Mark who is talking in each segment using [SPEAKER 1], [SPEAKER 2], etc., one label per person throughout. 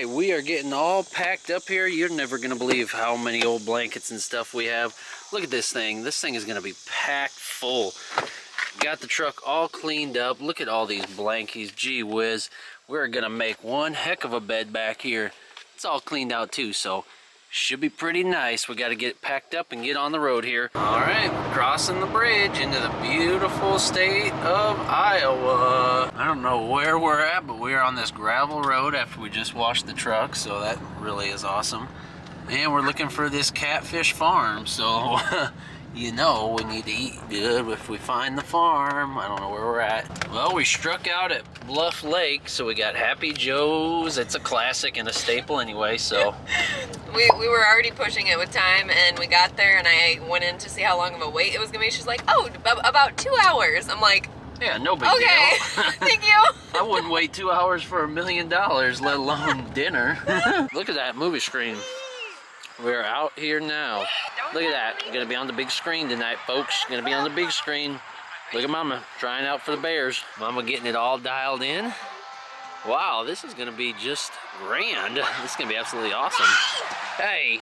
[SPEAKER 1] right, we are getting all packed up here. You're never going to believe how many old blankets and stuff we have. Look at this thing. This thing is going to be packed full. Got the truck all cleaned up. Look at all these blankies. Gee whiz. We're going to make one heck of a bed back here. It's all cleaned out too, so should be pretty nice. We got to get packed up and get on the road here. All right, we're crossing the bridge into the beautiful state of Iowa. I don't know where we're at, but we're on this gravel road after we just washed the truck, so that really is awesome. And we're looking for this catfish farm, so you know we need to eat good if we find the farm. I don't know where we're at. Well, we struck out at Bluff Lake, so we got Happy Joe's. It's a classic and a staple anyway, so.
[SPEAKER 2] We were already pushing it with time, and we got there, and I went in to see how long of a wait it was gonna be. She's like, oh, about 2 hours. I'm like,
[SPEAKER 1] yeah, no big
[SPEAKER 2] okay,
[SPEAKER 1] deal.
[SPEAKER 2] thank you.
[SPEAKER 1] I wouldn't wait 2 hours for $1 million, let alone dinner. Look at that movie screen. We're out here now. Look at that. Gonna be on the big screen tonight, folks. Gonna be on the big screen. Look at Mama trying out for the Bears. Mama getting it all dialed in. Wow, this is gonna be just grand. This is gonna be absolutely awesome. Hey.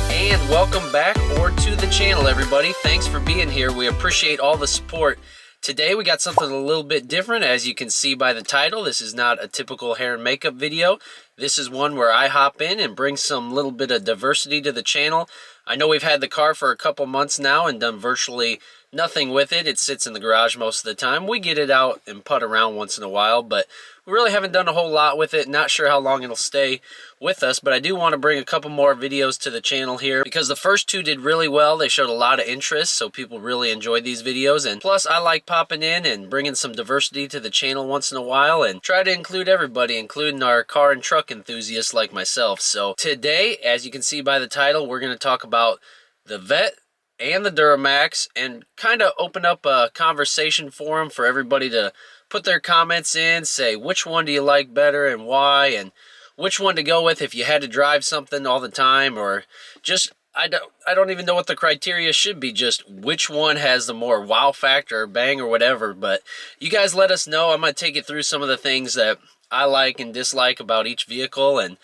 [SPEAKER 1] And welcome back or to the channel, everybody. Thanks for being here. We appreciate all the support. Today we got something a little bit different. As you can see by the title, this is not a typical hair and makeup video. This is one where I hop in and bring some little bit of diversity to the channel. I know we've had the car for a couple months now and done virtually nothing with it. It sits in the garage most of the time. We get it out and putt around once in a while, but we really haven't done a whole lot with it. Not sure how long it'll stay with us, but I do want to bring a couple more videos to the channel here because the first two did really well. They showed a lot of interest, so people really enjoyed these videos. And plus, I like popping in and bringing some diversity to the channel once in a while and try to include everybody, including our car and truck enthusiasts like myself. So today, as you can see by the title, we're going to talk about the Vette and the Duramax and kind of open up a conversation forum for everybody to put their comments in, say which one do you like better and why, and which one to go with if you had to drive something all the time, or just I don't even know what the criteria should be, just which one has the more wow factor or bang or whatever. But you guys let us know. I'm going to take you through some of the things that I like and dislike about each vehicle and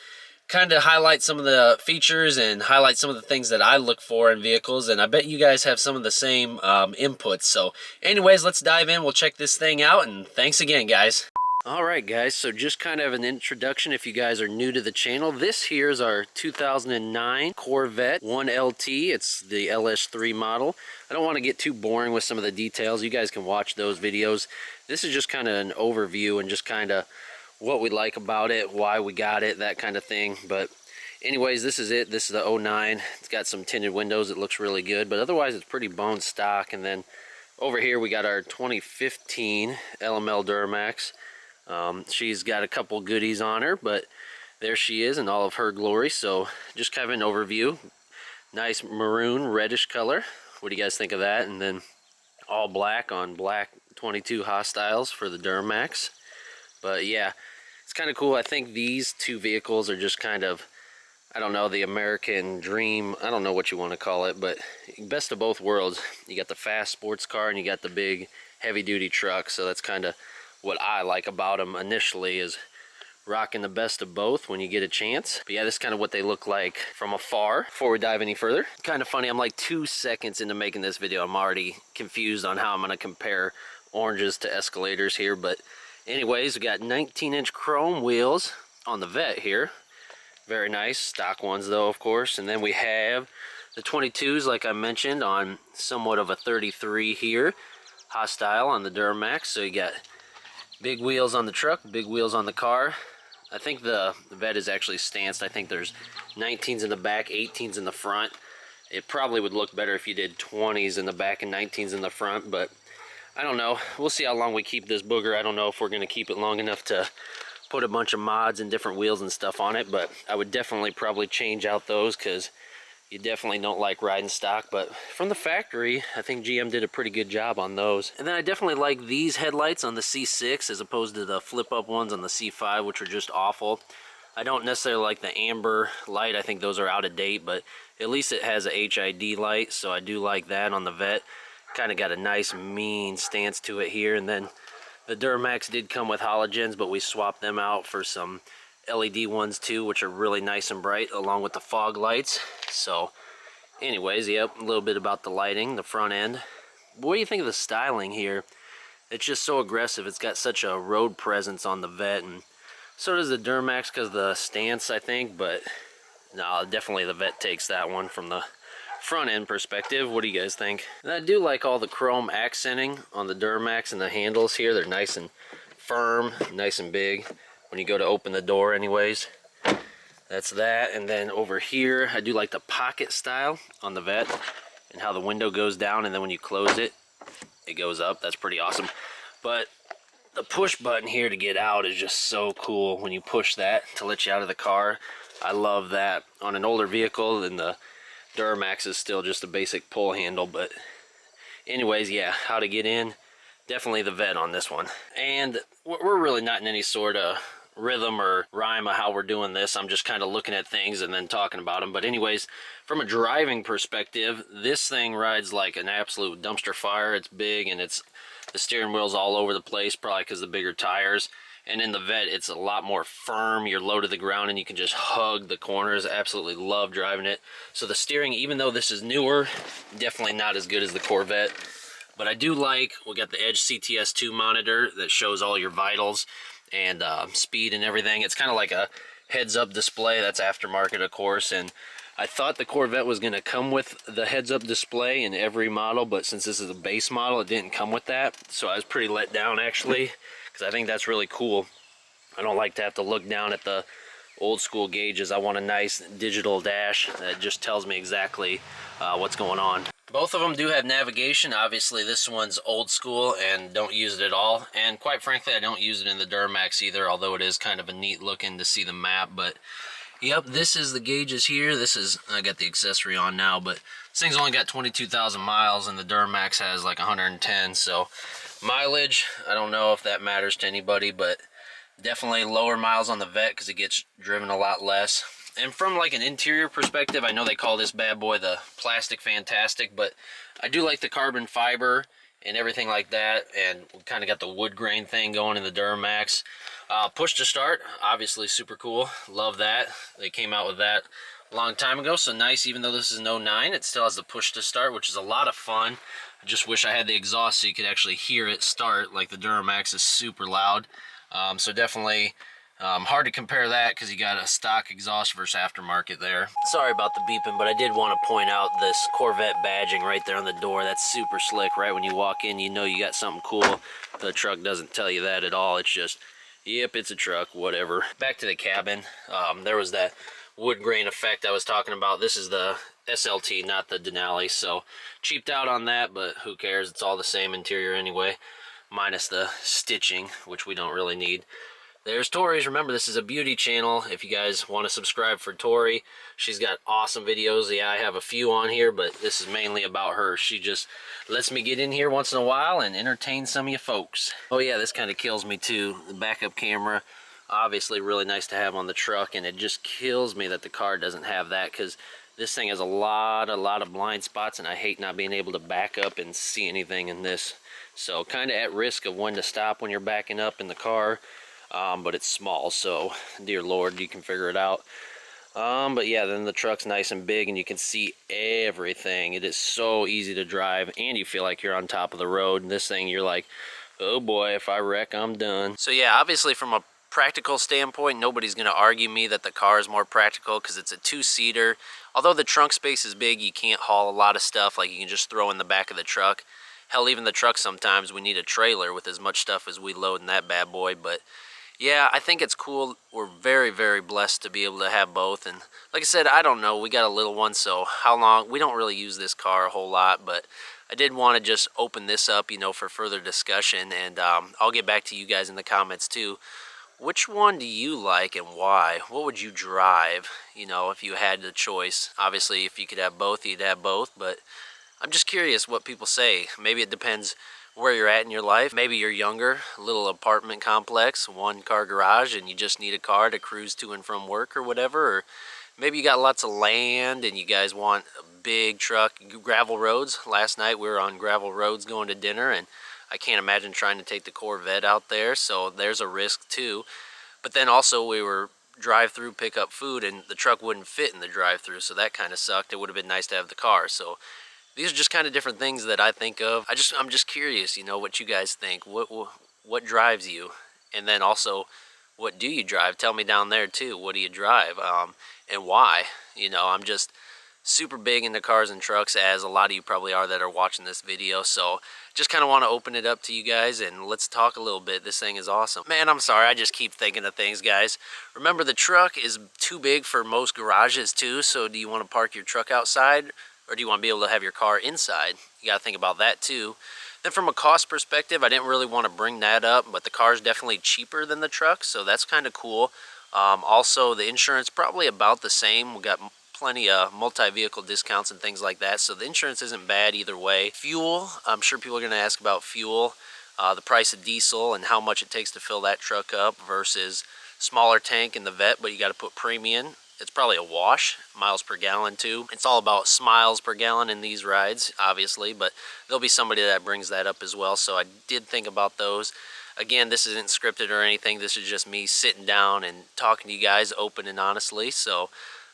[SPEAKER 1] kind of highlight some of the features and highlight some of the things that I look for in vehicles, and I bet you guys have some of the same inputs. So anyways, let's dive in. We'll check this thing out, and thanks again, guys. Alright guys, so just kind of an introduction if you guys are new to the channel. This here is our 2009 Corvette 1LT. It's the LS3 model. I don't want to get too boring with some of the details. You guys can watch those videos. This is just kind of an overview and just kind of what we like about it, why we got it, that kind of thing. But anyways, this is it. This is the 09. It's got some tinted windows. It looks really good, but otherwise it's pretty bone stock. And then over here we got our 2015 LML Duramax. She's got a couple goodies on her, but there she is in all of her glory. So just kind of an overview. Nice maroon reddish color. What do you guys think of that? And then all black on black 22 Hostiles for the Duramax. But yeah, it's kind of cool. I think these two vehicles are just kind of, I don't know, the American dream. I don't know what you want to call it, but best of both worlds. You got the fast sports car and you got the big heavy duty truck. So that's kind of what I like about them initially, is rocking the best of both when you get a chance. But yeah, this is kind of what they look like from afar. Before we dive any further, kind of funny, I'm like 2 seconds into making this video. I'm already confused on how I'm going to compare oranges to Escalators here, but anyways, we got 19-inch chrome wheels on the Vette here. Very nice. Stock ones, though, of course. And then we have the 22s, like I mentioned, on somewhat of a 33 here. Hostile on the Duramax. So you got big wheels on the truck, big wheels on the car. I think the Vette is actually stanced. I think there's 19s in the back, 18s in the front. It probably would look better if you did 20s in the back and 19s in the front, but I don't know. We'll see how long we keep this booger. I don't know if we're going to keep it long enough to put a bunch of mods and different wheels and stuff on it, but I would definitely probably change out those because you definitely don't like riding stock. But from the factory, I think GM did a pretty good job on those. And then I definitely like these headlights on the C6 as opposed to the flip-up ones on the C5, which are just awful. I don't necessarily like the amber light. I think those are out of date, but at least it has a HID light, so I do like that on the Vette. Kind of got a nice mean stance to it here. And then the Duramax did come with halogens, but we swapped them out for some LED ones too, which are really nice and bright, along with the fog lights. So anyways, yep, a little bit about the lighting, the front end. What do you think of the styling here? It's just so aggressive. It's got such a road presence on the Vette, and so does the Duramax because of the stance, I think. But no, definitely the Vette takes that one from the front end perspective. What do you guys think? And I do like all the chrome accenting on the Duramax and the handles here. They're nice and firm, nice and big when you go to open the door anyways. That's that. And then over here, I do like the pocket style on the Vette and how the window goes down, and then when you close it, it goes up. That's pretty awesome. But the push button here to get out is just so cool when you push that to let you out of the car. I love that. On an older vehicle, then the Duramax is still just a basic pull handle. But anyways, yeah, how to get in, definitely the Vette on this one. And we're really not in any sort of rhythm or rhyme of how we're doing this. I'm just kind of looking at things and then talking about them. But anyways, from a driving perspective, this thing rides like an absolute dumpster fire. It's big, and the steering wheel's all over the place, probably because of the bigger tires. And in the Vette, it's a lot more firm. You're low to the ground and you can just hug the corners. Absolutely love driving it. So the steering, even though this is newer, definitely not as good as the Corvette. But I do like, we got the Edge CTS2 monitor that shows all your vitals and speed and everything. It's kind of like a heads-up display. That's aftermarket, of course. And I thought the Corvette was going to come with the heads-up display in every model, but since this is a base model, it didn't come with that. So I was pretty let down, actually, because I think that's really cool. I don't like to have to look down at the old school gauges. I want a nice digital dash that just tells me exactly what's going on. Both of them do have navigation. Obviously, this one's old school and don't use it at all. And quite frankly, I don't use it in the Duramax either, although it is kind of a neat looking to see the map. But yep, this is the gauges here. This is, I got the accessory on now, but this thing's only got 22,000 miles and the Duramax has like 110. So mileage, I don't know if that matters to anybody, but definitely lower miles on the Vette because it gets driven a lot less. And from like an interior perspective, I know they call this bad boy the plastic fantastic, but I do like the carbon fiber and everything like that, and we kind of got the wood grain thing going in the Duramax. Push to start, obviously super cool. Love that. They came out with that a long time ago, so nice. Even though this is an 09, it still has the push to start, which is a lot of fun. I just wish I had the exhaust so you could actually hear it start. Like the Duramax is super loud. So definitely hard to compare that because you got a stock exhaust versus aftermarket there. Sorry about the beeping, but I did want to point out this Corvette badging right there on the door. That's super slick. Right when you walk in, you know you got something cool. The truck doesn't tell you that at all. It's just, yep, it's a truck, whatever. Back to the cabin. There was that wood grain effect I was talking about. This is the SLT, not the Denali, so cheaped out on that, but who cares? It's all the same interior anyway, minus the stitching, which we don't really need. There's Tori's. Remember, this is a beauty channel. If you guys want to subscribe for Tori, she's got awesome videos. Yeah, I have a few on here, but this is mainly about her. She just lets me get in here once in a while and entertain some of you folks. Oh yeah, this kind of kills me too. The backup camera, obviously really nice to have on the truck, and it just kills me that the car doesn't have that because this thing has a lot of blind spots, and I hate not being able to back up and see anything in this. So kind of at risk of when to stop when you're backing up in the car. But it's small, so dear Lord, you can figure it out. But yeah, then the truck's nice and big and you can see everything. It is so easy to drive and you feel like you're on top of the road. And this thing, you're like, oh boy, if I wreck, I'm done. So yeah, obviously from a practical standpoint, nobody's going to argue me that the car is more practical because it's a two-seater. Although the trunk space is big, you can't haul a lot of stuff like you can just throw in the back of the truck. Hell, even the truck sometimes we need a trailer with as much stuff as we load in that bad boy. But yeah, I think it's cool. We're very, very blessed to be able to have both. And like I said, I don't know. We got a little one, so how long? We don't really use this car a whole lot, but I did want to just open this up, you know, for further discussion. And I'll get back to you guys in the comments too. Which one do you like and why? What would you drive, you know, if you had the choice? Obviously, if you could have both, you'd have both. But I'm just curious what people say. Maybe it depends where you're at in your life. Maybe you're younger, a little apartment complex, 1-car garage, and you just need a car to cruise to and from work or whatever. Or maybe you got lots of land and you guys want a big truck. Gravel roads. Last night we were on gravel roads going to dinner, and I can't imagine trying to take the Corvette out there, so there's a risk too. But then also we were drive-through pick up food, and the truck wouldn't fit in the drive-through, so that kind of sucked. It would have been nice to have the car. So these are just kind of different things that I think of. I'm just curious, you know, what you guys think. What drives you, and then also, what do you drive? Tell me down there too. What do you drive, and why? You know, I'm just super big into cars and trucks, as a lot of you probably are that are watching this video. So just kind of want to open it up to you guys and let's talk a little bit. This thing is awesome. Man, I'm sorry, I just keep thinking of things, guys. Remember, the truck is too big for most garages too. So do you want to park your truck outside, or do you want to be able to have your car inside? You got to think about that too. Then from a cost perspective, I didn't really want to bring that up, but the car is definitely cheaper than the truck, so that's kind of cool. Also, the insurance probably about the same. We got plenty of multi-vehicle discounts and things like that, so the insurance isn't bad either way. Fuel, I'm sure people are going to ask about fuel, the price of diesel and how much it takes to fill that truck up versus smaller tank in the Vette, but you got to put premium. It's probably a wash. Miles per gallon too. It's all about miles per gallon in these rides, obviously, but there'll be somebody that brings that up as well, so I did think about those. Again, this isn't scripted or anything. This is just me sitting down and talking to you guys open and honestly. So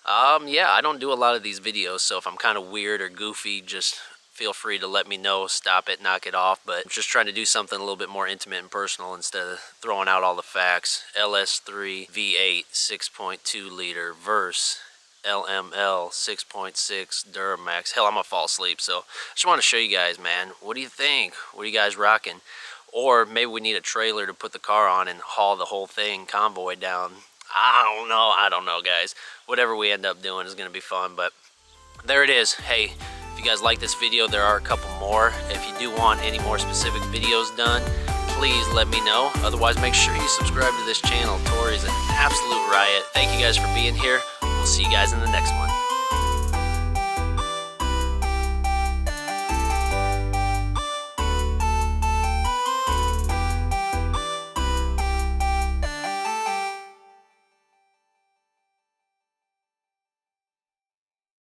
[SPEAKER 1] yeah, I don't do a lot of these videos, so if I'm kind of weird or goofy, just feel free to let me know, stop it, knock it off. But I'm just trying to do something a little bit more intimate and personal instead of throwing out all the facts. LS3 V8 6.2 liter versus LML 6.6 Duramax. Hell, I'm gonna fall asleep, so I just want to show you guys, man. What do you think? What are you guys rocking? Or maybe we need a trailer to put the car on and haul the whole thing, convoy down. I don't know, guys. Whatever we end up doing is going to be fun, but there it is. Hey, if you guys like this video, there are a couple more. If you do want any more specific videos done, please let me know. Otherwise, make sure you subscribe to this channel. Tori's an absolute riot. Thank you guys for being here. We'll see you guys in the next one.